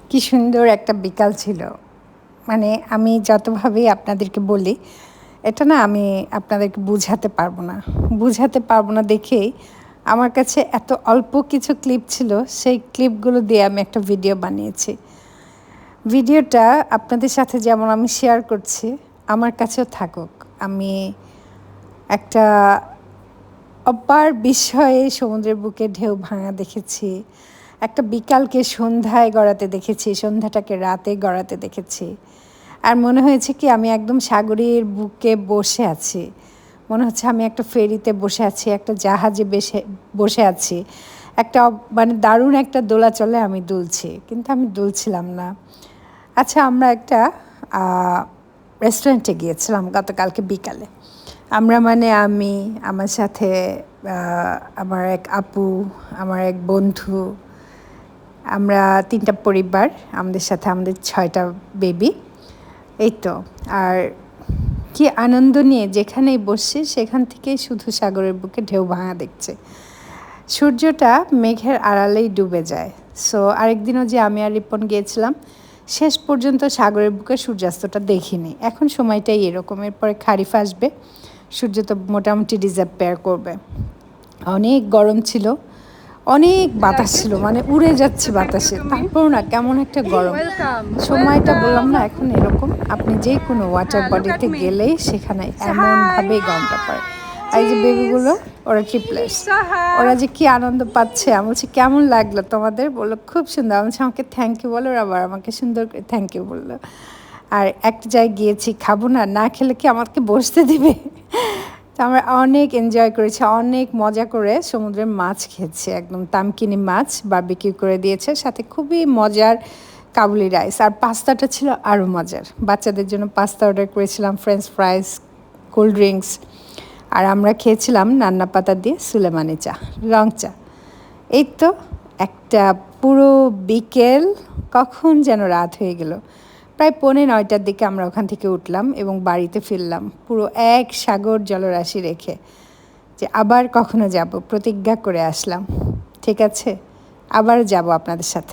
কি সুন্দর একটা বিকাল ছিল। মানে আমি যতভাবেই আপনাদেরকে বলি, এটা না আমি আপনাদেরকে বুঝাতে পারবো না দেখেই আমার কাছে এত অল্প কিছু ক্লিপ ছিল, সেই ক্লিপগুলো দিয়ে আমি একটা ভিডিও বানিয়েছি। ভিডিওটা আপনাদের সাথে যেমন আমি শেয়ার করছি, আমার কাছেও থাকুক। আমি একটা অপার বিস্ময়ে সমুদ্রের বুকে ঢেউ ভাঙা দেখেছি, একটা বিকালকে সন্ধ্যায় গড়াতে দেখেছি, সন্ধ্যাটাকে রাতে গড়াতে দেখেছি। আর মনে হয়েছে কি আমি একদম সাগরের বুকে বসে আছি, মনে হচ্ছে আমি একটা ফেরিতে বসে আছি, একটা জাহাজে বসে আছি, একটা মানে দারুণ একটা দোলাচলে আমি দুলছি, কিন্তু আমি দুলছিলাম না। আচ্ছা, আমরা একটা রেস্টুরেন্টে গিয়েছিলাম গতকালকে বিকালে। আমরা মানে আমি, আমার সাথে আমার এক আপু, আমার এক বন্ধু, আমরা 3টা পরিবার, আমাদের সাথে আমাদের 6টা বেবি। এই তো। আর কি আনন্দ নিয়ে যেখানেই বসছি সেখান থেকেই শুধু সাগরের বুকে ঢেউ ভাঙা দেখছে। সূর্যটা মেঘের আড়ালেই ডুবে যায়। সো আরেকদিনও যে আমি আর রিপন গিয়েছিলাম, শেষ পর্যন্ত সাগরের বুকে সূর্যাস্তটা দেখিনি। এখন সময়টাই এরকম, এরপরে খারিফ আসবে, সূর্য তো মোটামুটি ডিসঅ্যাপিয়ার করবে। অনেক গরম ছিল, অনেক বাতাস ছিল, মানে উড়ে যাচ্ছে বাতাসে, তারপরও না কেমন একটা গরম। সময়টা বললাম না এখন এরকম, আপনি যে কোনো ওয়াটার বডিতে গেলেই সেখানে এমনভাবেই গরমটা পড়ে। এই যে বেবিগুলো, ওরা ট্রিপলেটস, ওরা যে কি আনন্দ পাচ্ছে। আমি বলছি কেমন লাগলো তোমাদের, বললো খুব সুন্দর। আমি বলছি আমাকে থ্যাংক ইউ বলো, ওরা আবার আমাকে সুন্দর করে থ্যাংক ইউ বললো। আর একটা জায়গায় গিয়েছি, খাবো না, না খেলে কি আমাকে বসতে দিবে? তো আমরা অনেক এনজয় করেছি, অনেক মজা করে সমুদ্রের মাছ খেয়েছি, একদম তামকিনি মাছ বারবিকিউ করে দিয়েছে, সাথে খুবই মজার কাবুলি রাইস। আর পাস্তাটা ছিল আরও মজার। বাচ্চাদের জন্য পাস্তা অর্ডার করেছিলাম, ফ্রেঞ্চ ফ্রাইস, কোল্ড ড্রিঙ্কস। আর আমরা খেয়েছিলাম নান্না পাতা দিয়ে সুলেমানি চা, রং চা। এই তো একটা পুরো বিকেল, কখন যেন রাত হয়ে গেল। প্রায় 8:45টার দিকে আমরা ওখান থেকে উঠলাম এবং বাড়িতে ফিরলাম, পুরো এক সাগর জলরাশি রেখে, যে আবার কখনো যাব, প্রতিজ্ঞা করে আসলাম। ঠিক আছে, আবার যাব আপনাদের সাথে।